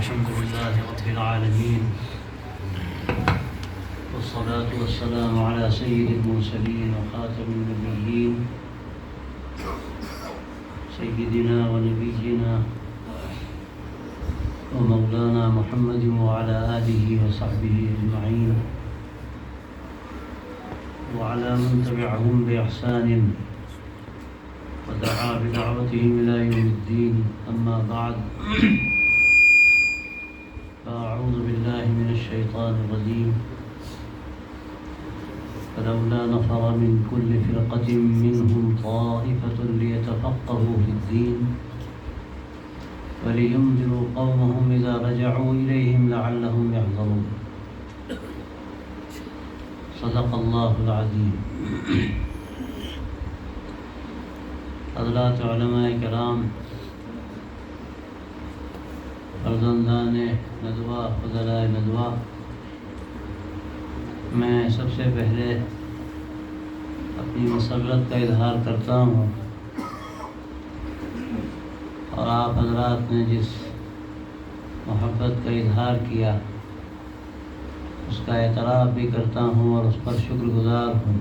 الحمد لله رب العالمين والصلاة والسلام على سيد المرسلين وخاتم النبيين سيدنا ونبينا ومولانا محمد وعلى آله وصحبه أجمعين وعلى من تبعهم بإحسان ودعا بدعوتهم إلى يوم الدين. أما بعد، فأعوذ بالله من الشيطان الرجيم. فلولا نفر من كل فرقة منهم طائفة ليتفقهوا في الدين ولينذروا قومهم إذا رجعوا إليهم لعلهم يحذرون. صدق الله العظيم. حضرات علماء کرام، فرزندان ندوہ، فضلائے ندوہ، میں سب سے پہلے اپنی مسرت کا اظہار کرتا ہوں، اور آپ حضرات نے جس محبت کا اظہار کیا اس کا اعتراف بھی کرتا ہوں اور اس پر شکر گزار ہوں.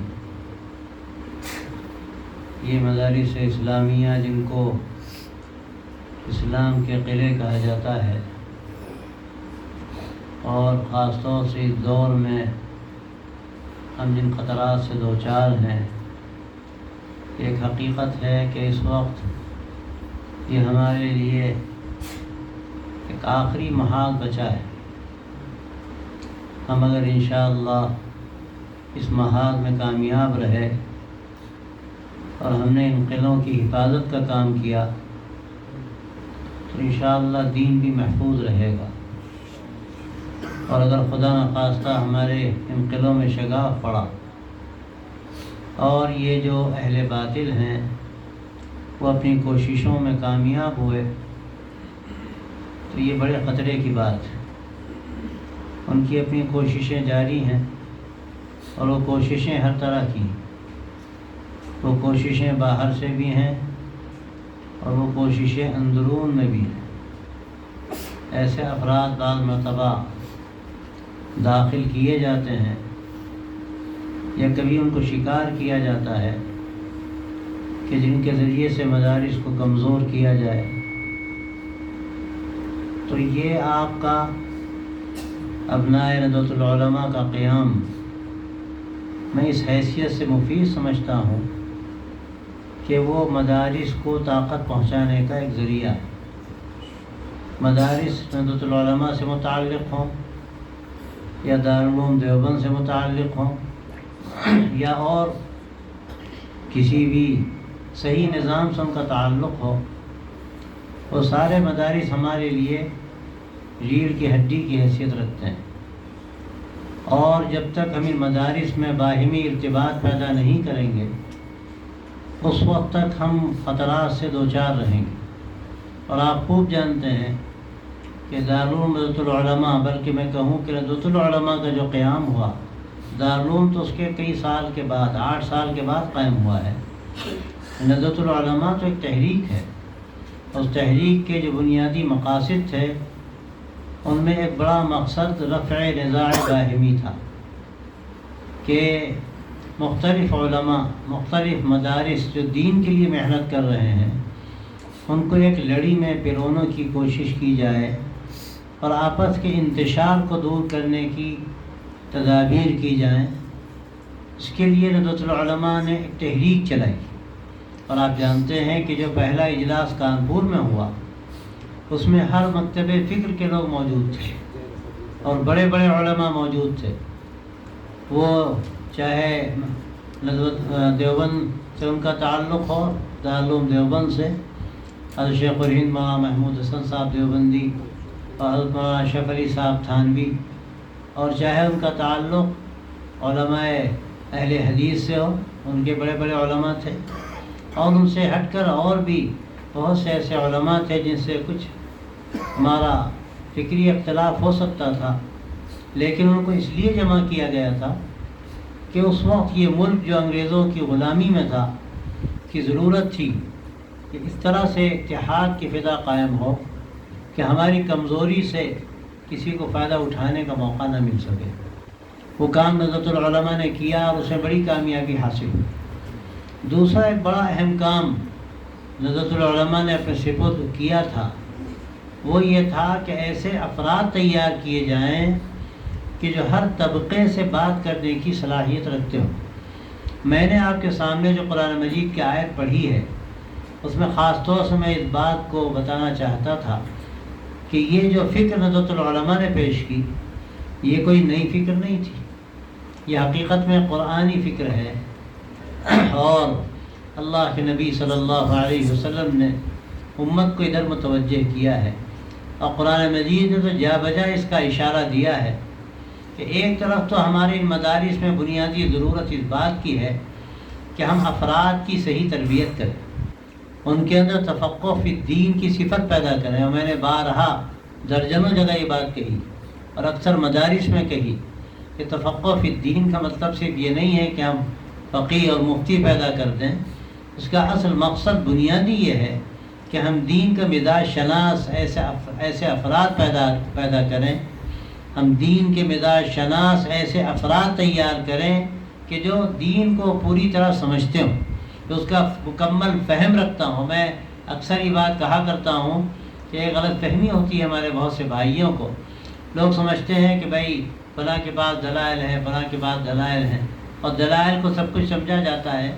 یہ مدارس اسلامیہ جن کو اسلام کے قلعے کہا جاتا ہے، اور خاص طور سے اس دور میں ہم جن خطرات سے دوچار ہیں، ایک حقیقت ہے کہ اس وقت یہ ہمارے لیے ایک آخری محاذ بچا ہے. ہم اگر انشاءاللہ اس محاذ میں کامیاب رہے اور ہم نے ان قلعوں کی حفاظت کا کام کیا تو انشاءاللہ دین بھی محفوظ رہے گا. اور اگر خدا نخواستہ ہمارے ان قلعوں میں شگاف پڑا اور یہ جو اہل باطل ہیں وہ اپنی کوششوں میں کامیاب ہوئے تو یہ بڑے خطرے کی بات ہے. ان کی اپنی کوششیں جاری ہیں، اور وہ کوششیں ہر طرح کی ہیں. وہ کوششیں باہر سے بھی ہیں اور وہ کوششیں اندرون میں بھی ہیں. ایسے افراد بعض مرتبہ داخل کیے جاتے ہیں یا کبھی ان کو شکار کیا جاتا ہے کہ جن کے ذریعے سے مدارس کو کمزور کیا جائے. تو یہ آپ کا ابناء ندوۃ العلماء کا قیام میں اس حیثیت سے مفید سمجھتا ہوں کہ وہ مدارس کو طاقت پہنچانے کا ایک ذریعہ ہے. مدارس ندوۃ العلماء سے متعلق ہوں یا دارالعلوم دیوبند سے متعلق ہوں یا اور کسی بھی صحیح نظام سے ان کا تعلق ہو، وہ سارے مدارس ہمارے لیے ریڑھ کی ہڈی کی حیثیت رکھتے ہیں. اور جب تک ہم ان مدارس میں باہمی ارتباط پیدا نہیں کریں گے اس وقت تک ہم خطرات سے دوچار رہیں گے. اور آپ خوب جانتے ہیں کہ دارالعلوم ندوۃ العلماء، بلکہ میں کہوں کہ ندوۃ العلماء کا جو قیام ہوا، دارالعلوم تو اس کے کئی سال کے بعد، 8 سال کے بعد قائم ہوا ہے. ندوۃ العلماء تو ایک تحریک ہے. اس تحریک کے جو بنیادی مقاصد تھے ان میں ایک بڑا مقصد رفع نزاع باہمی تھا کہ مختلف علماء، مختلف مدارس جو دین کے لیے محنت کر رہے ہیں ان کو ایک لڑی میں پرونے کی کوشش کی جائے اور آپس کے انتشار کو دور کرنے کی تدابیر کی جائیں. اس کے لیے ندوۃ العلماء نے ایک تحریک چلائی. اور آپ جانتے ہیں کہ جو پہلا اجلاس کانپور میں ہوا اس میں ہر مکتب فکر کے لوگ موجود تھے اور بڑے بڑے علماء موجود تھے. وہ چاہے دیوبند سے ان کا تعلق ہو، دارالعلوم دیوبند سے حضرت شیخ الہند مولانا محمود حسن صاحب دیوبندی اور حضرت مولانا اشرف علی صاحب تھانوی، اور چاہے ان کا تعلق علماء اہل حدیث سے ہو، ان کے بڑے بڑے علماء تھے. اور ان سے ہٹ کر اور بھی بہت سے ایسے علماء تھے جن سے کچھ ہمارا فکری اختلاف ہو سکتا تھا، لیکن ان کو اس لیے جمع کیا گیا تھا کہ اس وقت یہ ملک جو انگریزوں کی غلامی میں تھا کی ضرورت تھی کہ اس طرح سے اتحاد کی فضا قائم ہو کہ ہماری کمزوری سے کسی کو فائدہ اٹھانے کا موقع نہ مل سکے۔ وہ کام ندوۃ العلماء نے کیا اور اسے بڑی کامیابی حاصل ہوئی۔ دوسرا ایک بڑا اہم کام ندوۃ العلماء نے اپنے سپرد کیا تھا، وہ یہ تھا کہ ایسے افراد تیار کیے جائیں کہ جو ہر طبقے سے بات کرنے کی صلاحیت رکھتے ہوں۔ میں نے آپ کے سامنے جو قرآن مجید کی آیت پڑھی ہے، اس میں خاص طور سے میں اس بات کو بتانا چاہتا تھا کہ یہ جو فکر ندوۃ العلماء نے پیش کی، یہ کوئی نئی فکر نہیں تھی، یہ حقیقت میں قرآنی فکر ہے، اور اللہ کے نبی صلی اللہ علیہ وسلم نے امت کو ادھر متوجہ کیا ہے، اور قرآن مجید نے تو جا بجا اس کا اشارہ دیا ہے کہ ایک طرف تو ہمارے ان مدارس میں بنیادی ضرورت اس بات کی ہے کہ ہم افراد کی صحیح تربیت کریں، ان کے اندر تفقہ فی الدین کی صفت پیدا کریں۔ اور میں نے بارہا درجنوں جگہ یہ بات کہی اور اکثر مدارس میں کہی کہ تفقہ فی الدین کا مطلب صرف یہ نہیں ہے کہ ہم فقیہ اور مفتی پیدا کر دیں، اس کا اصل مقصد بنیادی یہ ہے کہ ہم دین کا مزاج شناس ایسے افراد پیدا کریں، ہم دین کے مزاج شناس ایسے افراد تیار کریں کہ جو دین کو پوری طرح سمجھتے ہوں، کہ اس کا مکمل فہم رکھتا ہوں۔ میں اکثر یہ بات کہا کرتا ہوں کہ ایک غلط فہمی ہوتی ہے ہمارے بہت سے بھائیوں کو، لوگ سمجھتے ہیں کہ بھائی فلاں کے پاس دلائل ہیں، فلاں کے پاس دلائل ہیں، اور دلائل کو سب کچھ سمجھا جاتا ہے۔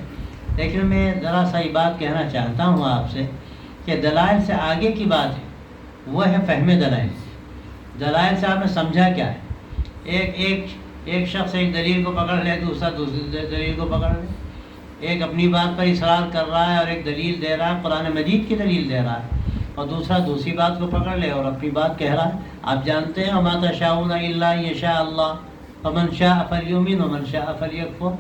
لیکن میں ذرا سا یہ بات کہنا چاہتا ہوں آپ سے کہ دلائل سے آگے کی بات ہے، وہ ہے فہم دلائل۔ دلائل سے آپ نے سمجھا کیا ہے؟ ایک شخص ایک دلیل کو پکڑ لے، دوسرا دوسری دلیل کو پکڑ لے، ایک اپنی بات پر اصرار کر رہا ہے اور ایک دلیل دے رہا ہے، قرآن مجید کی دلیل دے رہا ہے، اور دوسرا دوسری بات کو پکڑ لے اور اپنی بات کہہ رہا ہے۔ آپ جانتے ہیں وَمَا تَشَاءُونَ إِلَّا أَن يَشَاءَ اللَّهُ فَمَن شَاءَ فَلْيُؤْمِنْ وَمَن شَاءَ فَلْيَكْفُرْ۔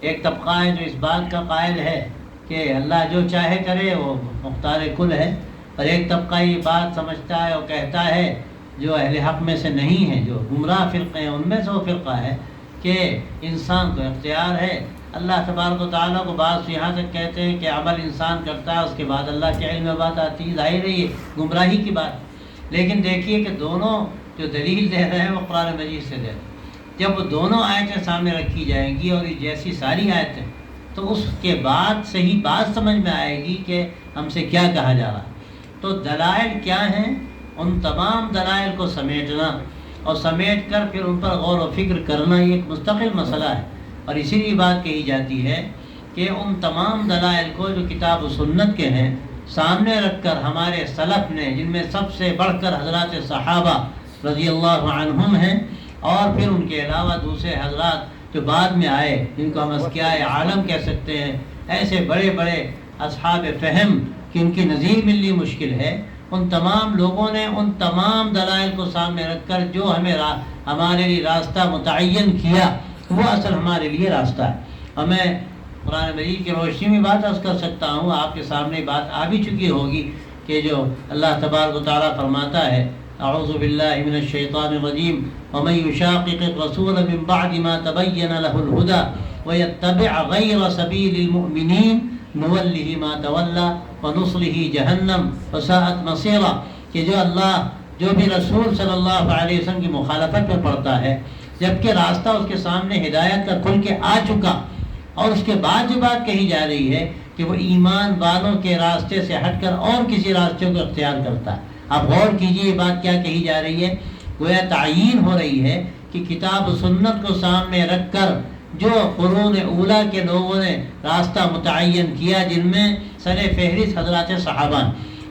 ایک طبقہ ہے جو اس بات کا قائل ہے کہ اللہ جو چاہے کرے، وہ مختار کل ہے، اور ایک طبقہ یہ بات سمجھتا ہے اور کہتا ہے جو اہل حق میں سے نہیں ہے، جو گمراہ فرقے ہیں ان میں سے وہ فرقہ ہے کہ انسان کو اختیار ہے۔ اللہ تبارک و تعالیٰ کو بعض یہاں تک کہتے ہیں کہ عمل انسان کرتا ہے، اس کے بعد اللہ کے علم میں بات آتی ہے، ظاہر ہے یہ گمراہی کی بات۔ لیکن دیکھیے کہ دونوں جو دلیل دے رہے ہیں وہ قرآن مجید سے دے رہے ہیں۔ جب وہ دونوں آیتیں سامنے رکھی جائیں گی اور یہ جیسی ساری آیتیں، تو اس کے بعد صحیح بات سمجھ میں آئے گی کہ ہم سے کیا کہا جا رہا ہے۔ تو دلائل کیا ہیں؟ ان تمام دلائل کو سمیٹنا اور سمیٹ کر پھر ان پر غور و فکر کرنا، یہ ایک مستقل مسئلہ ہے، اور اسی لیے بات کہی جاتی ہے کہ ان تمام دلائل کو جو کتاب و سنت کے ہیں سامنے رکھ کر ہمارے سلف نے، جن میں سب سے بڑھ کر حضرات صحابہ رضی اللہ عنہم ہیں، اور پھر ان کے علاوہ دوسرے حضرات جو بعد میں آئے، جن کو ہم اذکیاء عالم کہہ سکتے ہیں، ایسے بڑے بڑے اصحاب فہم کہ ان کی نظیر ملنی مشکل ہے، ان تمام لوگوں نے ان تمام دلائل کو سامنے رکھ کر جو ہمارے لیے راستہ متعین کیا، وہ اصل ہمارے لیے راستہ ہے۔ اور میں قرآن مجید کی روشنی میں بات عرض کر سکتا ہوں، آپ کے سامنے بات آ بھی چکی ہوگی کہ جو اللہ تبارک و تعالیٰ فرماتا ہے اعوذ باللہ من الشیطان الرجیم ومن یشاقق الرسول من بعد ما تبین له الهدى ویتبع غیر سبیل المؤمنین نولہ ما تولی ونصلہ جہنم وساءت مصیرا، کہ جو بھی رسول صلی اللہ علیہ وسلم کی مخالفت میں پڑتا ہے، جبکہ راستہ اس کے سامنے ہدایت کا کھل کے آ چکا، اور اس کے بعد جو بات کہی جا رہی ہے کہ وہ ایمان والوں کے راستے سے ہٹ کر اور کسی راستے کو اختیار کرتا ہے۔ آپ غور کیجئے یہ بات کیا کہی جا رہی ہے، گویا تعیین ہو رہی ہے کہ کتاب و سنت کو سامنے رکھ کر جو قرون اولیٰ کے لوگوں نے راستہ متعین کیا، جن میں سر فہرست حضرات صحابہ،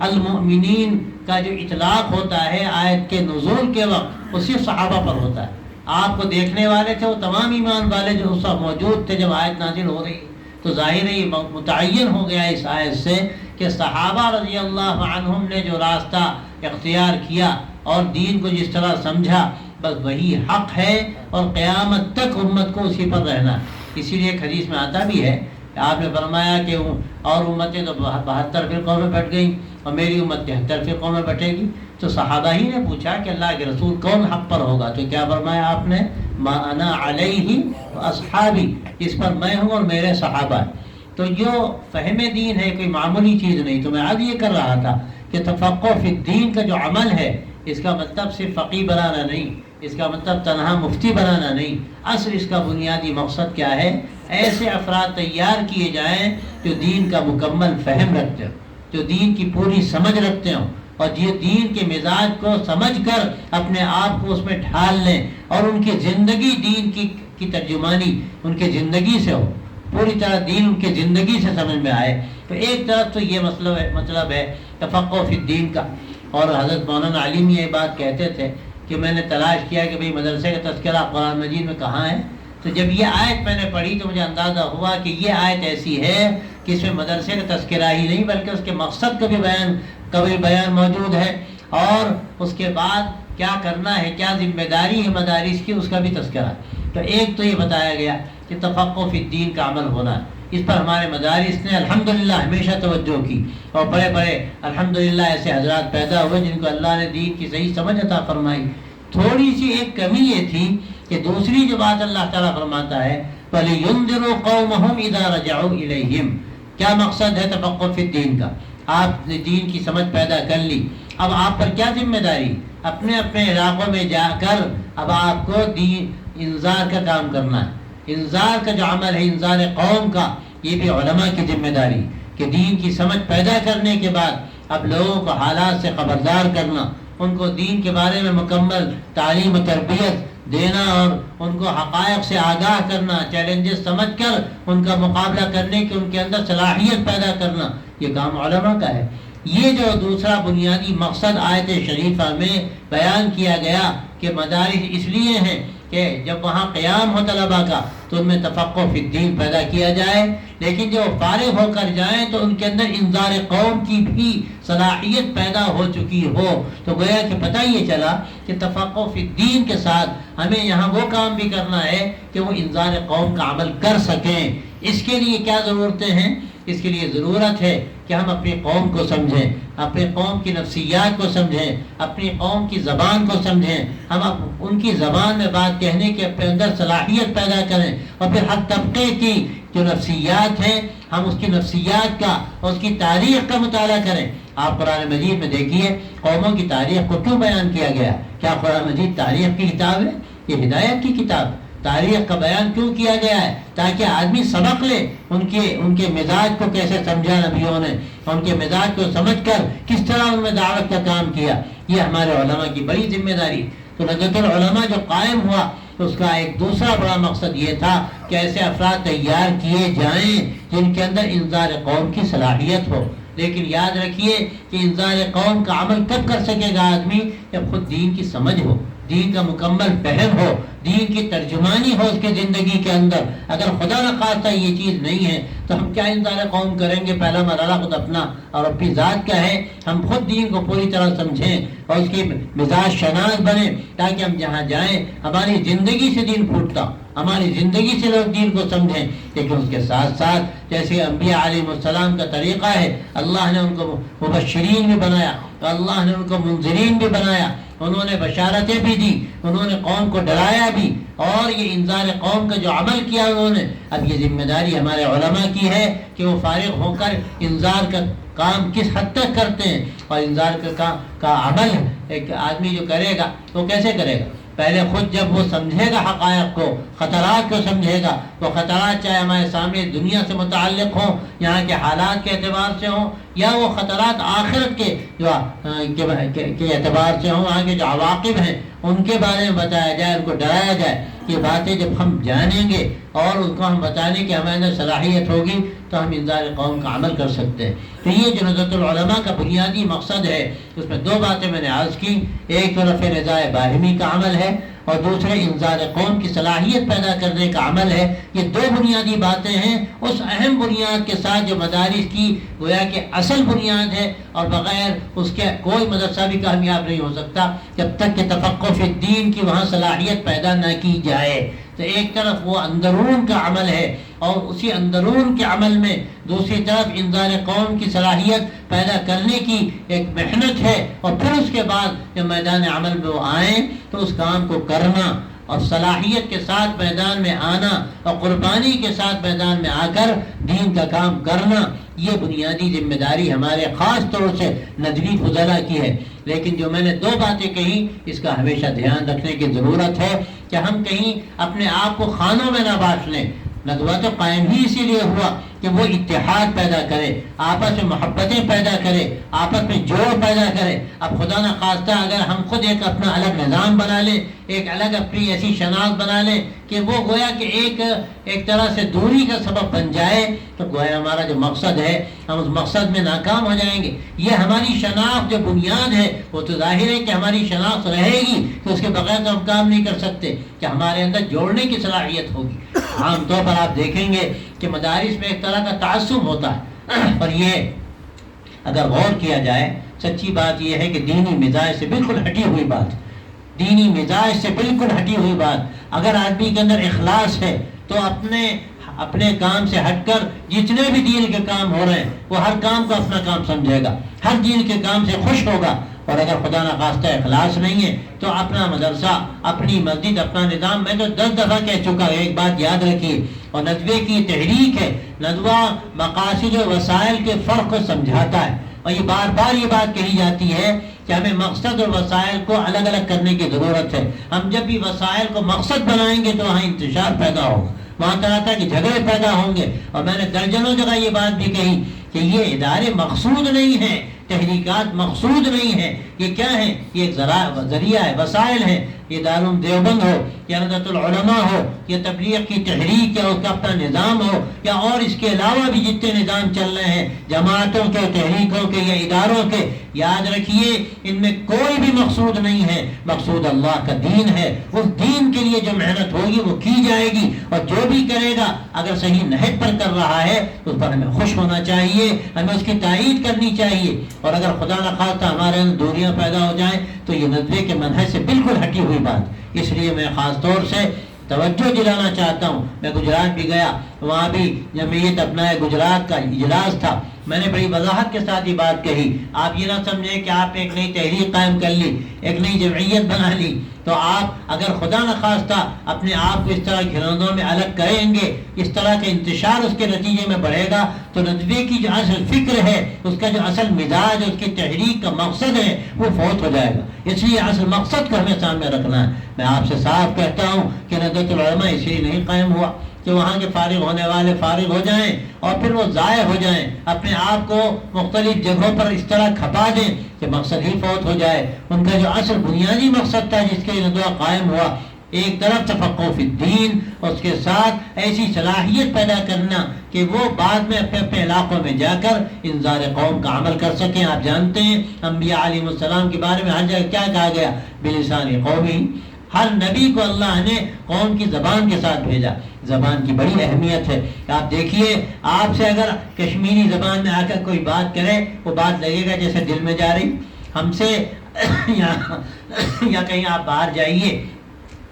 المؤمنین کا جو اطلاق ہوتا ہے آیت کے نزول کے وقت، وہ صرف صحابہ پر ہوتا ہے۔ آپ کو دیکھنے والے تھے وہ تمام ایمان والے جو اس وقت موجود تھے جب آیت نازل ہو رہی، تو ظاہر ہے متعین ہو گیا اس آیت سے کہ صحابہ رضی اللہ عنہم نے جو راستہ اختیار کیا اور دین کو جس طرح سمجھا، بس وہی حق ہے، اور قیامت تک امت کو اسی پر رہنا۔ اسی لیے ایک حدیث میں آتا بھی ہے کہ آپ نے فرمایا کہ اور امتیں تو 72 فرقوں میں بٹ گئیں اور میری امت 73 فرقوں میں بٹے گی۔ تو صحابہ ہی نے پوچھا کہ اللہ کے رسول کون حق پر ہوگا؟ تو کیا فرمایا آپ نے؟ ما انا علیہ واصحابی، اس پر میں ہوں اور میرے صحابہ۔ تو جو فہم دین ہے کوئی معمولی چیز نہیں۔ تو میں آج یہ کر رہا تھا کہ تفقہ فی الدین کا جو عمل ہے اس کا مطلب صرف فقیہ بنانا نہیں، اس کا مطلب تنہا مفتی بنانا نہیں، اصل اس کا بنیادی مقصد کیا ہے؟ ایسے افراد تیار کیے جائیں جو دین کا مکمل فہم رکھتے ہوں، جو دین کی پوری سمجھ رکھتے ہوں، اور یہ دین کے مزاج کو سمجھ کر اپنے آپ کو اس میں ڈھال لیں، اور ان کی زندگی دین کی ترجمانی ان کی زندگی سے ہو، پوری طرح دین ان کی زندگی سے سمجھ میں آئے۔ تو ایک طرف تو یہ مطلب ہے تفقہ فی الدین کا۔ اور حضرت مولانا علی میاں یہ بات کہتے تھے کہ میں نے تلاش کیا کہ بھئی مدرسے کا تذکرہ قرآن مجید میں کہاں ہے، تو جب یہ آیت میں نے پڑھی تو مجھے اندازہ ہوا کہ یہ آیت ایسی ہے کہ اس میں مدرسے کا تذکرہ ہی نہیں بلکہ اس کے مقصد کا بھی بیان موجود ہے، اور اس کے بعد کیا کرنا ہے، کیا ذمہ داری ہے مدارس کی، اس کا بھی تذکرہ۔ تو ایک تو یہ بتایا گیا کہ تفقہ فی الدین کا عمل ہونا، اس پر ہمارے مدارس نے الحمدللہ ہمیشہ توجہ کی، اور بڑے بڑے الحمدللہ ایسے حضرات پیدا ہوئے جن کو اللہ نے دین کی صحیح سمجھ عطا فرمائی۔ تھوڑی سی ایک کمی یہ تھی کہ دوسری جو بات اللہ تعالیٰ فرماتا ہے وَلِيُنذِرُوا قَوْمَهُمْ إِذَا رَجَعُوا إِلَيْهِمْ، کیا مقصد ہے تفقہ فی الدین کا؟ آپ نے دین کی سمجھ پیدا کر لی، اب آپ پر کیا ذمہ داری؟ اپنے اپنے علاقوں میں جا کر اب آپ کو دین انذار کا کام کرنا ہے۔ انذار کا جو عمل ہے، انذار قوم کا، یہ بھی علماء کی ذمہ داری کہ دین کی سمجھ پیدا کرنے کے بعد اب لوگوں کو حالات سے خبردار کرنا، ان کو دین کے بارے میں مکمل تعلیم و تربیت دینا، اور ان کو حقائق سے آگاہ کرنا، چیلنجز سمجھ کر ان کا مقابلہ کرنے کی ان کے اندر صلاحیت پیدا کرنا، یہ کام علماء کا ہے۔ یہ جو دوسرا بنیادی مقصد آیت شریفہ میں بیان کیا گیا کہ مدارس اس لیے ہیں کہ جب وہاں قیام ہو طلباء کا تو ان میں تفقہ فی الدین پیدا کیا جائے، لیکن جب فارغ ہو کر جائیں تو ان کے اندر انذار قوم کی بھی صلاحیت پیدا ہو چکی ہو۔ تو گویا کہ پتہ یہ چلا کہ تفقہ فی الدین کے ساتھ ہمیں یہاں وہ کام بھی کرنا ہے کہ وہ انذار قوم کا عمل کر سکیں۔ اس کے لیے کیا ضرورتیں ہیں؟ اس کے لیے ضرورت ہے کہ ہم اپنی قوم کو سمجھیں، اپنی قوم کی نفسیات کو سمجھیں، اپنی قوم کی زبان کو سمجھیں، ہم ان کی زبان میں بات کہنے کے اپنے اندر صلاحیت پیدا کریں، اور پھر ہر طبقے کی جو نفسیات ہیں ہم اس کی نفسیات کا اور اس کی تاریخ کا مطالعہ کریں۔ آپ قرآن مجید میں دیکھیے قوموں کی تاریخ کو کیوں بیان کیا گیا؟ کیا قرآن مجید تاریخ کی کتاب ہے؟ یہ ہدایت کی کتاب ہے۔ تاریخ کا بیان کیوں کیا گیا ہے؟ تاکہ آدمی سبق لے، ان کے مزاج کو کیسے سمجھا نبیوں نے، ان کے مزاج کو سمجھ کر کس طرح ان میں دعوت کا کام کیا۔ یہ ہمارے علماء کی بڑی ذمہ داری۔ تو لجنۃ العلماء جو قائم ہوا اس کا ایک دوسرا بڑا مقصد یہ تھا کہ ایسے افراد تیار کیے جائیں جن کے اندر انذار قوم کی صلاحیت ہو۔ لیکن یاد رکھیے کہ انذار قوم کا عمل کب کر سکے گا آدمی؟ جب خود دین کی سمجھ ہو، دین کا مکمل فہم ہو، دین کی ترجمانی ہو اس کے زندگی کے اندر۔ اگر خدا نخواستہ یہ چیز نہیں ہے تو ہم کیا انذار قوم کریں گے؟ پہلا مرحلہ خود اپنا اور اپنی ذات کا ہے، ہم خود دین کو پوری طرح سمجھیں اور اس کی مزاج شناس بنیں، تاکہ ہم جہاں جائیں ہماری زندگی سے دین پھوٹتا، ہماری زندگی سے لوگ دین کو سمجھیں۔ لیکن اس کے ساتھ ساتھ جیسے انبیاء علیہ السلام کا طریقہ ہے، اللہ نے ان کو مبشرین بھی بنایا، اللہ نے ان کو منذرین بھی بنایا، انہوں نے بشارتیں بھی دی، انہوں نے قوم کو ڈرایا بھی، اور یہ انذار قوم کا جو عمل کیا انہوں نے۔ اب یہ ذمہ داری ہمارے علماء کی ہے کہ وہ فارغ ہو کر انذار کا کام کس حد تک کرتے ہیں، اور انذار کا عمل ایک آدمی جو کرے گا وہ کیسے کرے گا؟ پہلے خود جب وہ سمجھے گا حقائق کو، خطرات کو سمجھے گا، وہ خطرات چاہے ہمارے سامنے دنیا سے متعلق ہوں، یہاں کے حالات کے اعتبار سے ہوں، یا وہ خطرات آخرت کے اعتبار سے ہوں، وہاں کے جو عواقب ہیں ان کے بارے میں بتایا جائے، ان کو ڈرایا جائے۔ یہ باتیں جب ہم جانیں گے اور ان کو ہم بتانے کی ہمارے اندر صلاحیت ہوگی تو ہم انذار قوم کا عمل کر سکتے ہیں۔ تو یہ جو نظرۃ العلماء کا بنیادی مقصد ہے اس میں دو باتیں میں نے عرض کی، ایک طرف رضا باہمی کا عمل ہے اور دوسرے انذار قوم کی صلاحیت پیدا کرنے کا عمل ہے۔ یہ دو بنیادی باتیں ہیں اس اہم بنیاد کے ساتھ جو مدارس کی گویا کہ اصل بنیاد ہے، اور بغیر اس کے کوئی مدرسہ بھی کامیاب نہیں ہو سکتا جب تک کہ تفقہ فی الدین کی وہاں صلاحیت پیدا نہ کی جائے۔ تو ایک طرف وہ اندرون کا عمل ہے اور اسی اندرون کے عمل میں دوسری طرف انذار قوم کی صلاحیت پیدا کرنے کی ایک محنت ہے، اور پھر اس کے بعد جب میدان عمل میں وہ آئیں تو اس کام کو کرنا اور صلاحیت کے ساتھ میدان میں آنا اور قربانی کے ساتھ میدان میں آ کر دین کا کام کرنا، یہ بنیادی ذمہ داری ہمارے خاص طور سے ندوی فضلا کی ہے. لیکن جو میں نے دو باتیں کہی اس کا ہمیشہ دھیان رکھنے کی ضرورت ہے کہ ہم کہیں اپنے آپ کو خانوں میں نہ بانٹ لیں. ندوہ تو قائم ہی اسی لیے ہوا کہ وہ اتحاد پیدا کرے، آپس میں محبتیں پیدا کرے، آپس میں جوڑ پیدا کرے. اب خدا نہ خواستہ اگر ہم خود ایک اپنا الگ نظام بنا لیں، ایک الگ اپنی ایسی شناخت بنا لیں کہ وہ گویا کہ ایک طرح سے دوری کا سبب بن جائے، تو گویا ہمارا جو مقصد ہے ہم اس مقصد میں ناکام ہو جائیں گے. یہ ہماری شناخت جو بنیاد ہے وہ تو ظاہر ہے کہ ہماری شناخت رہے گی کہ اس کے بغیر تو ہم کام نہیں کر سکتے، کہ ہمارے اندر جوڑنے کی صلاحیت ہوگی. عام طور پر آپ دیکھیں گے کہ مدارس میں ایک طرح کا تعصب ہوتا ہے، اور یہ اگر غور کیا جائے سچی بات یہ ہے کہ دینی مزاج سے بالکل ہٹی ہوئی بات، دینی مزاج سے بالکل ہٹی ہوئی بات. اگر آدمی کے اندر اخلاص ہے تو اپنے کام سے ہٹ کر جتنے بھی دین کے کام ہو رہے ہیں وہ ہر کام کو اپنا کام سمجھے گا، ہر دین کے کام سے خوش ہوگا. اور اگر خدا نہ خواستہ اخلاص نہیں ہے تو اپنا مدرسہ، اپنی مسجد، اپنا نظام، میں تو 10 دفعہ کہہ چکا ہوں، ایک بات یاد رکھیے. اور ندوے کی تحریک ہے، ندوہ مقاصد و وسائل کے فرق کو سمجھاتا ہے. اور یہ بار بار یہ بات کہی جاتی ہے کہ ہمیں مقصد اور وسائل کو الگ الگ کرنے کی ضرورت ہے. ہم جب بھی وسائل کو مقصد بنائیں گے تو وہاں انتشار پیدا ہوگا، وہاں طرح طرح کے جھگڑے پیدا ہوں گے. اور میں نے درجنوں جگہ یہ بات بھی کہی کہ یہ ادارے مقصود نہیں ہیں، تحریکات مقصود نہیں ہیں. یہ کیا ہے؟ یہ ایک ذریعہ ہے، وسائل ہیں. یہ دارالعلوم دیوبند ہو یا نہضت العلماء ہو یا تبلیغ کی تحریک یا اس کا اپنا نظام ہو یا اور اس کے علاوہ بھی جتنے نظام چل رہے ہیں جماعتوں کے، تحریکوں کے یا اداروں کے، یاد رکھیے ان میں کوئی بھی مقصود نہیں ہے. مقصود اللہ کا دین ہے. اس دین کے لیے جو محنت ہوگی وہ کی جائے گی، اور جو بھی کرے گا اگر صحیح نہج پر کر رہا ہے تو اس پر ہمیں خوش ہونا چاہیے، ہمیں اس کی تائید کرنی چاہیے. اور اگر خدا نہ خواستہ ہمارے اندر دوریاں پیدا ہو جائیں تو یہ ندوے کے منہج سے بالکل ہٹی ہوئی بات. اس لیے میں خاص طور سے توجہ دلانا چاہتا ہوں. میں گجرات بھی گیا، وہاں بھی جمعیت اپنائے گجرات کا اجلاس تھا. میں نے بڑی وضاحت کے ساتھ یہ بات کہی. آپ یہ نہ سمجھیں کہ آپ ایک نئی تحریک قائم کر لی، ایک نئی جمعیت بنا لی تو آپ اگر خدا نہ خواستہ اپنے آپ کو اس طرح گھرانوں میں الگ کریں گے، اس طرح کا انتشار اس کے نتیجے میں بڑھے گا تو ندوے کی جو اصل فکر ہے، اس کا جو اصل مزاج، اس کی تحریک کا مقصد ہے وہ فوت ہو جائے گا. اس لیے اصل مقصد کو ہمیں سامنے رکھنا ہے. میں آپ سے صاف کہتا ہوں کہ نہضت العلماء اس لیے نہیں قائم ہوا کہ وہاں کے فارغ ہونے والے فارغ ہو جائیں اور پھر وہ ضائع ہو جائیں، اپنے آپ کو مختلف جگہوں پر اس طرح کھپا دیں کہ مقصد ہی فوت ہو جائے. ان کا جو اصل بنیادی مقصد تھا جس کے لیے ندوہ قائم ہوا، ایک طرف تفقہ فی الدین اور اس کے ساتھ ایسی صلاحیت پیدا کرنا کہ وہ بعد میں اپنے اپنے علاقوں میں جا کر انذار قوم کا عمل کر سکیں. آپ جانتے ہیں انبیاء علیہ السلام کے بارے میں ہر جگہ کیا کہا گیا؟ بلسان قومی. ہر نبی کو اللہ نے قوم کی زبان کے ساتھ بھیجا. زبان کی بڑی اہمیت ہے. آپ دیکھیے، آپ سے اگر کشمیری زبان میں آ کر کوئی بات کرے وہ بات لگے گا جیسے دل میں جا رہی. ہم سے یا کہیں آپ باہر جائیے،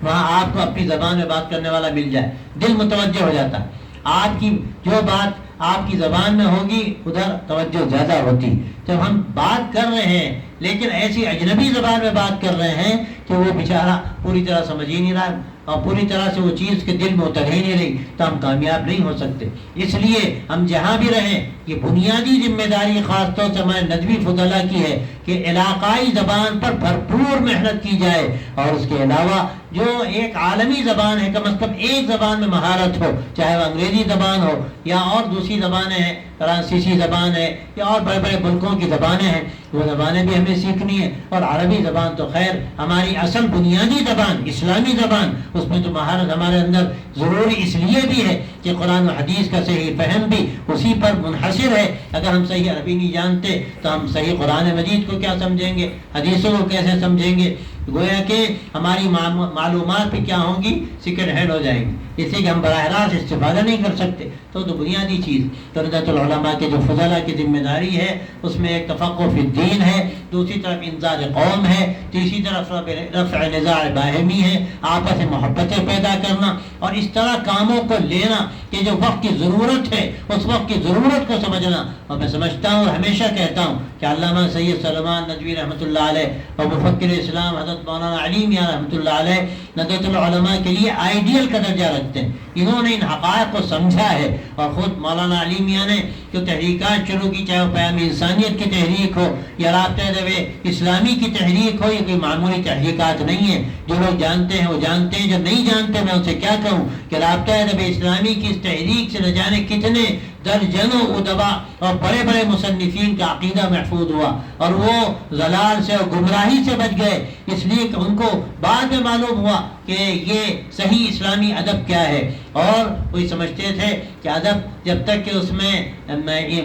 وہاں آپ کو اپنی زبان میں بات کرنے والا مل جائے، دل متوجہ ہو جاتا ہے. آپ کی جو بات آپ کی زبان میں ہوگی ادھر توجہ زیادہ ہوتی. جب ہم بات کر رہے ہیں لیکن ایسی اجنبی زبان میں بات کر رہے ہیں کہ وہ بیچارہ پوری طرح سمجھ ہی نہیں رہا اور پوری طرح سے وہ چیز کے دل میں اتر ہی نہیں رہی تو ہم کامیاب نہیں ہو سکتے. اس لیے ہم جہاں بھی رہیں یہ بنیادی ذمہ داری خاص طور سے ہمارے ندوی فضلا کی ہے کہ علاقائی زبان پر بھرپور محنت کی جائے. اور اس کے علاوہ جو ایک عالمی زبان ہے کم از کم ایک زبان میں مہارت ہو، چاہے وہ انگریزی زبان ہو یا اور دوسری زبانیں ہیں، فرانسیسی زبان ہے یا اور بڑے بڑے ملکوں کی زبانیں ہیں، وہ زبانیں بھی ہمیں سیکھنی ہے. اور عربی زبان تو خیر ہماری اصل بنیادی زبان، اسلامی زبان، اس میں تو مہارت ہمارے اندر ضروری اس لیے بھی ہے کہ قرآن و حدیث کا صحیح فہم بھی اسی پر منحصر ہے. اگر ہم صحیح عربی نہیں جانتے تو ہم صحیح قرآن مجید کو کیا سمجھیں گے، حدیثوں کو کیسے سمجھیں گے؟ گویا کہ ہماری معلومات بھی کیا ہوں گی، سیکنڈ ہینڈ ہو جائیں گی، اس لیے کہ ہم براہ راست استفادہ نہیں کر سکتے. تو بنیادی چیز نہضت العلماء کے جو فضلا کی ذمہ داری ہے اس میں ایک تفقہ فی الدین ہے، دوسری طرف انذار قوم ہے، تیسری طرف رفع نزاع باہمی ہے، آپس میں محبتیں پیدا کرنا اور اس طرح کاموں کو لینا کہ جو وقت کی ضرورت ہے اس وقت کی ضرورت کو سمجھنا. اور میں سمجھتا ہوں اور ہمیشہ کہتا ہوں کہ علامہ سید سلمان ندوی رحمۃ اللہ علیہ اور مفکر اسلام حضرت حضرت مولانا علی میاں رحمۃ اللہ علیہ ندوۃ العلماء کے لیے آئیڈیل کا درجہ رکھتے ہیں. انہوں نے ان حقائق کو سمجھا ہے اور خود مولانا علی میاں نے جو تحریکات شروع کی, چاہے وہ پیام انسانیت کی تحریک ہو یا رابطہ دو اسلامی کی تحریک ہو, یہ کوئی معمولی تحریکات نہیں ہے. جو لوگ جانتے ہیں وہ جانتے ہیں, جو نہیں جانتے میں ان سے کیا کہوں کہ رابطہ دو اسلامی کی اس تحریک سے نہ جانے کتنے درجنوں ادبا اور بڑے بڑے مصنفین کا عقیدہ محفوظ ہوا اور وہ ضلال سے اور گمراہی سے بچ گئے, اس لیے کہ ان کو بعد میں معلوم ہوا کہ یہ صحیح اسلامی ادب کیا ہے. اور وہی سمجھتے تھے کہ ادب جب تک کہ اس میں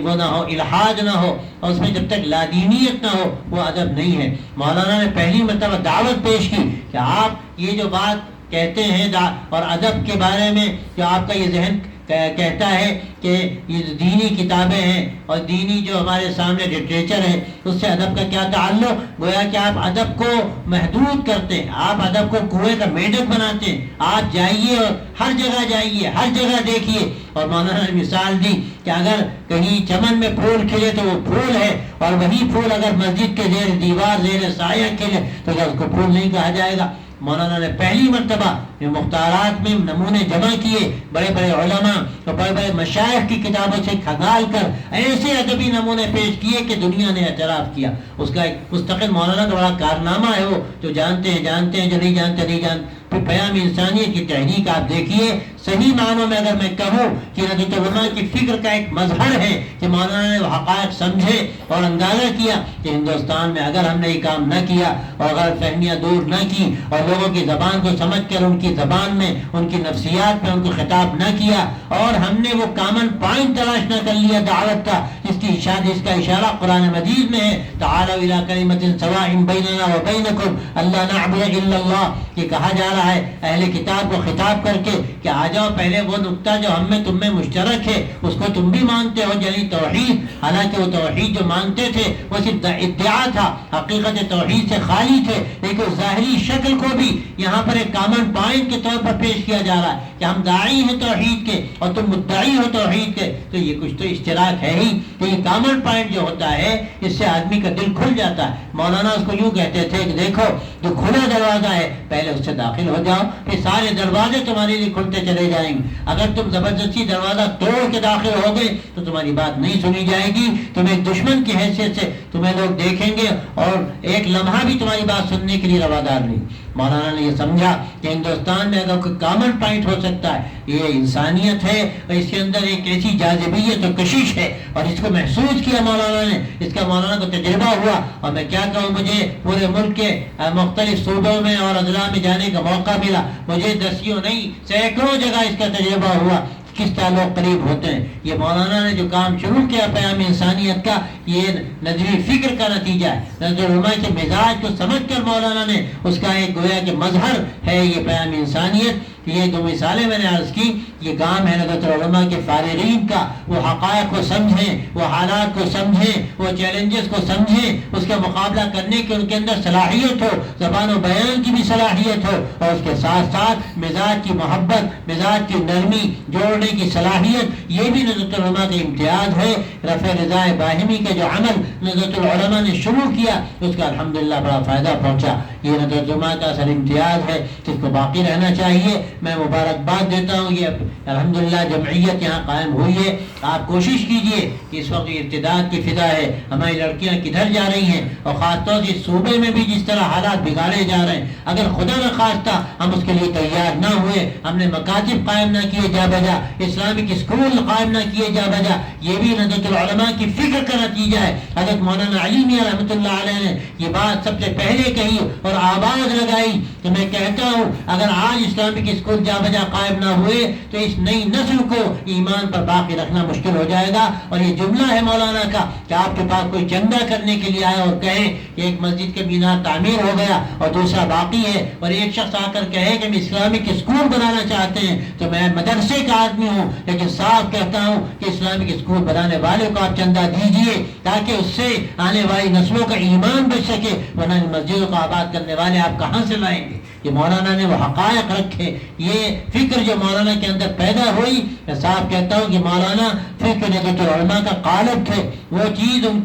وہ نہ ہو, الحاد نہ ہو, اور اس میں جب تک لادینیت نہ ہو, وہ ادب نہیں ہے. مولانا نے پہلی مرتبہ دعوت پیش کی کہ آپ یہ جو بات کہتے ہیں اور ادب کے بارے میں جو آپ کا یہ ذہن کہتا ہے کہ یہ دینی کتابیں ہیں اور دینی جو ہمارے سامنے لٹریچر ہے اس سے ادب کا کیا تعلق, گویا کہ آپ ادب کو محدود کرتے ہیں, آپ ادب کو کنویں کا میڈک بناتے ہیں. آپ جائیے اور ہر جگہ جائیے, ہر جگہ دیکھیے. اور مولانا نے مثال دی کہ اگر کہیں چمن میں پھول کھلے تو وہ پھول ہے, اور وہی پھول اگر مسجد کے زیر دیوار زیر سایہ کھلے تو کیا اس کو پھول نہیں کہا جائے گا. مولانا نے پہلی مرتبہ مختارات میں نمونے جمع کیے, بڑے بڑے علماء اور بڑے بڑے مشائخ کی کتابوں سے کھنگال کر ایسے ادبی نمونے پیش کیے کہ دنیا نے اعتراف کیا. اس کا ایک مستقل مولانا کا بڑا کارنامہ ہے, وہ جو جانتے ہیں جانتے ہیں, جو نہیں جانتے نہیں جانتے. پھر پیام انسانیت کی تحریک آپ دیکھیے, صحیح معنوں میں اگر میں کہوں کہ ندوۃ العلماء کی فکر کا ایک مظہر ہے کہ مولانا نے وہ حقائق سمجھے اور اندازہ کیا کہ ہندوستان میں اگر ہم نے یہ کام نہ کیا اور غلط فہمیاں دور نہ کی اور لوگوں کی زبان کو سمجھ کر ان کی زبان میں ان کی نفسیات میں ان کو خطاب نہ کیا, اور ہم نے وہ کامن پوائنٹ تلاش نہ کر لیا دعوت کا, جس کا اشارہ قرآن مجید میں ہے, تعالوا الی کلمۃ سواء بیننا وبینکم الا نعبد الا اللہ. یہ کہا جا رہا ہے اہل کتاب کو خطاب کر کے کہ آ جاؤ پہلے وہ نقطہ جو ہم میں تم میں مشترک ہے اس کو تم بھی مانتے ہو, یعنی توحید. حالانکہ وہ توحید جو مانتے تھے وہ صرف ادعا تھا, حقیقت توحید سے خالی تھے, لیکن ظاہری شکل کو بھی یہاں پر ایک کامن پوائنٹ کے طور پر پیش کیا جا رہا ہے کہ ہم داعی ہیں توحید کے اور تم مدعی ہو توحید کے, تو یہ کچھ تو اشتراک ہے ہی. تو یہ کامن پوائنٹ جو ہوتا ہے اس سے آدمی کا دل کھل جاتا ہے. مولانا اس کو یوں کہتے تھے کہ دیکھو جو کھلا دروازہ ہے پہلے اس سے داخل ہو جاؤ, پھر سارے دروازے تمہارے لیے کھلتے چلے جائیں گے. اگر تم زبردستی دروازہ توڑ کے داخل ہو گئے تو تمہاری بات نہیں سنی جائے گی, تمہیں ایک دشمن کی حیثیت سے تمہیں لوگ دیکھیں گے اور ایک لمحہ بھی تمہاری بات سننے کے لیے روادار نہیں. مولانا نے یہ سمجھا کہ ہندوستان میں اگر کوئی کامن پوائنٹ ہو سکتا ہے یہ انسانیت ہے, اور اس کے اندر ایک ایسی جاذبیت اور کشش ہے, اور اس کو محسوس کیا مولانا نے, اس کا مولانا کو تجربہ ہوا. اور میں کیا کہوں, مجھے پورے ملک کے مختلف صوبوں میں اور اضلاع میں جانے کا موقع ملا, مجھے دسیوں نہیں سینکڑوں جگہ اس کا تجربہ ہوا کس تعلق قریب ہوتے ہیں. یہ مولانا نے جو کام شروع کیا پیام انسانیت کا, یہ ندوی فکر کا نتیجہ ہے. ندوۃ العلماء کے مزاج کو سمجھ کر مولانا نے اس کا ایک گویا کہ مظہر ہے یہ پیام انسانیت. یہ دو مثالیں میں نے عرض کی, یہ کام ہے ندوۃ العلماء کے فارغین کا, وہ حقائق کو سمجھیں, وہ حالات کو سمجھیں, وہ چیلنجز کو سمجھیں, اس کا مقابلہ کرنے کی ان کے اندر صلاحیت ہو, زبان و بیان کی بھی صلاحیت ہو, اور اس کے ساتھ ساتھ مزاج کی محبت, مزاج کی نرمی جوڑنے کی صلاحیت. یہ بھی ندوۃ العلماء کا امتیاز ہے. رفع رضا باہمی کا جو عمل ندوۃ العلماء نے شروع کیا اس کا الحمدللہ بڑا فائدہ پہنچا. یہ ندوۃ العلماء کا اصل امتیاز ہے, اس کو باقی رہنا چاہیے. میں مبارکباد دیتا ہوں, یہ الحمدللہ جمعیت یہاں قائم ہوئی ہے. آپ کوشش کیجئے کہ اس وقت ارتداد کی فضا ہے, ہماری لڑکیاں کدھر جا رہی ہیں, اور خاص طور سے صوبے میں بھی جس طرح حالات بگاڑے جا رہے ہیں, اگر خدا نہ خواستہ ہم اس کے لیے تیار نہ ہوئے, ہم نے مکاتب قائم نہ کیے جا بجا, اسلامک اسکول قائم نہ کیے جا بجا, یہ بھی ندوۃ العلماء کی فکر کا نتیجہ ہے. حضرت مولانا علی میاں رحمۃ اللہ علیہ نے یہ بات سب سے پہلے کہی اور آواز لگائی کہ میں کہتا ہوں اگر آج اسلامک اسکول جا بجا قائم نہ ہوئے تو اس نئی نسل کو ایمان پر باقی رکھنا مشکل ہو جائے گا. اور یہ جملہ ہے مولانا کا کہ آپ کے پاس کوئی چندہ کرنے کے لیے آئے اور کہے کہ ایک مسجد کے مینار تعمیر ہو گیا اور دوسرا باقی ہے, اور ایک شخص آ کر کہے کہ ہم اسلامک اسکول بنانا چاہتے ہیں, تو میں مدرسے کا آدمی ہوں لیکن صاف کہتا ہوں کہ اسلامک اسکول بنانے والے کو آپ چندہ دیجئے تاکہ اس سے آنے والی نسلوں کا ایمان بچ سکے, ورنہ مسجدوں کو آباد کرنے والے آپ کہاں سے لائیں گے. کہ مولانا نے وہ حقائق رکھے. یہ فکر جو مولانا کے اندر پیدا ہوئی، میں صاحب کہتا ہوں کہ مولانا فکر ندوۃ العلماء کا قالب تھے. وہ چیز ان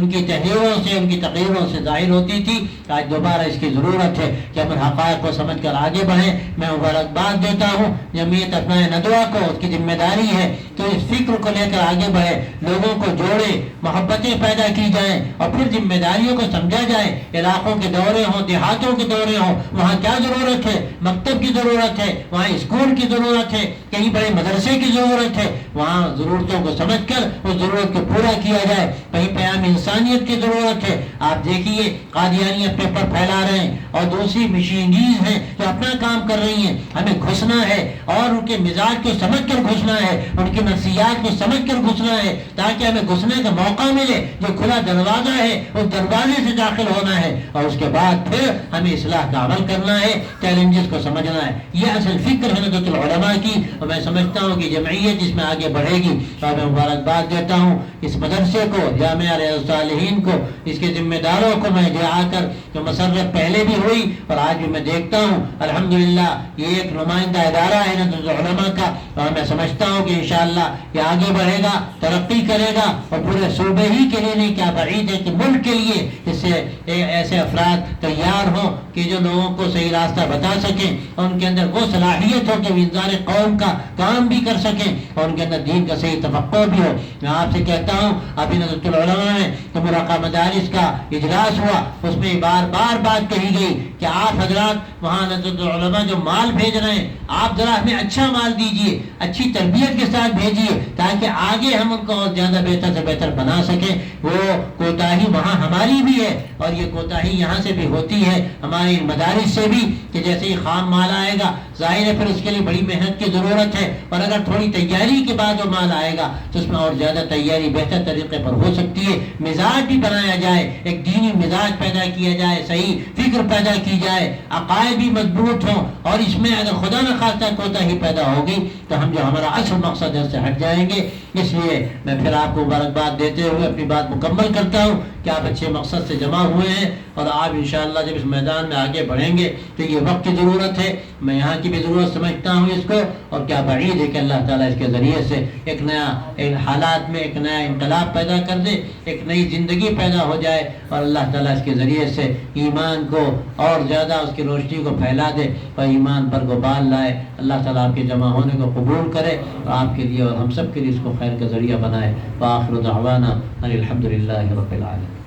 کی تحریروں سے، ان کی تقریروں سے ظاہر ہوتی تھی. آج دوبارہ اس کی ضرورت ہے کہ ہم حقائق کو سمجھ کر آگے بڑھیں. میں مبارکباد دیتا ہوں جمعیت ابنائے ندوہ کو، اس کی ذمہ داری ہے تو اس فکر کو لے کر آگے بڑھے، لوگوں کو جوڑے، محبتیں پیدا کی جائیں اور پھر ذمہ داریوں کو سمجھا جائے. علاقوں کے دورے ہوں، دیہاتوں کے دورے ہوں، وہاں کیا ضرورت ہے، مکتب کی ضرورت ہے، وہاں اسکول کی ضرورت ہے، کہیں بڑے مدرسے کی ضرورت ہے. وہاں ضرورتوں کو سمجھ کر اس ضرورت کو پورا کیا جائے. کہیں پیام انسانیت کی ضرورت ہے. آپ دیکھیے قادیانیت پیپر پھیلا رہے ہیں اور دوسری مشینریز ہیں جو اپنا کام کر رہی ہیں. ہمیں گھسنا ہے اور ان کے مزاج کو سمجھ کر گھسنا ہے، ان کی نفسیات کو سمجھ کر گھسنا ہے تاکہ ہمیں گھسنے کا موقع ملے. جو کھلا دروازہ ہے اس دروازے سے داخل ہونا ہے اور اس کے بعد پھر ہمیں اصلاح کا عمل کرنا ہے، چیلنجز کو سمجھنا ہے. یہ اصل فکر ہے ندوۃ العلماء کی اور میں سمجھتا ہوں کہ جمعیت اس میں آگے بڑھے گی. اور میں مبارکباد دیتا ہوں اس مدرسے کو، جامعہ ریاض الصالحین کو، اس کے ذمہ داروں کو. میں جا کر جو مسرت پہلے بھی ہوئی اور آج بھی میں دیکھتا ہوں الحمدللہ یہ ایک نمائندہ ادارہ ہے ندوۃ العلماء کا. اور میں سمجھتا ہوں کہ انشاءاللہ یہ آگے بڑھے گا، ترقی کرے گا اور پورے صوبے ہی کے لیے نہیں، کیا بعید ہے کہ ملک کے لیے اس سے ایسے افراد تیار ہوں کہ جو لوگوں کو صحیح راستہ بتا سکیں اور ان کے اندر وہ صلاحیت ہو کہ وہ انذار قوم کا کام بھی کر سکیں اور ان کے اندر دین کا صحیح تفقہ بھی ہو. میں آپ سے کہتا ہوں ابھی ندوۃ العلماء میں تو مراقبہ مدارس کا اجلاس ہوا، اس میں بار بار بات کہی گئی کہ آپ حضرات وہاں ندوۃ العلماء جو مال بھیج رہے ہیں آپ ذرا ہمیں اچھا مال دیجئے، اچھی تربیت کے ساتھ بھیجیے تاکہ آگے ہم ان کو اور زیادہ بہتر سے بہتر بنا سکیں. وہ کوتاہی وہاں ہماری بھی ہے اور یہ کوتاہی یہاں سے بھی ہوتی ہے ہماری مدارس سے بھی کہ جیسے ہی خام مال آئے گا ظاہر ہے پھر اس کے لیے بڑی محنت کی ضرورت ہے، اور اگر تھوڑی تیاری کے بعد وہ مال آئے گا تو اس میں اور زیادہ تیاری بہتر طریقے پر ہو سکتی ہے. مزاج بھی بنایا جائے، ایک دینی مزاج پیدا کیا جائے، صحیح فکر پیدا کی جائے، عقائد بھی مضبوط ہوں. اور اس میں اگر خدا نہ خواستہ کوتاہی پیدا ہوگی تو ہم جو ہمارا اصل مقصد ہے اس سے ہٹ جائیں گے. اس لیے میں پھر آپ کو مبارکباد دیتے ہوئے اپنی بات مکمل کرتا ہوں کہ آپ اچھے مقصد سے جمع ہوئے ہیں اور آپ انشاءاللہ جب اس میدان میں آگے بڑھیں گے تو یہ وقت کی ضرورت ہے. میں یہاں کی بھی ضرورت سمجھتا ہوں اس کو، اور کیا بعید ہے کہ اللہ تعالیٰ اس کے ذریعے سے ایک نیا حالات میں ایک نیا انقلاب پیدا کر دے، ایک نئی زندگی پیدا ہو جائے اور اللہ تعالیٰ اس کے ذریعے سے ایمان کو اور زیادہ اس کی روشنی کو پھیلا دے اور ایمان پر غبار لائے. اللہ تعالیٰ آپ کے جمع ہونے کو قبول کرے اور آپ کے لیے اور ہم سب کے لیے اس کو خیر کا ذریعہ بنائے. وآخر دعوانا ان الحمد للہ رب العالمین.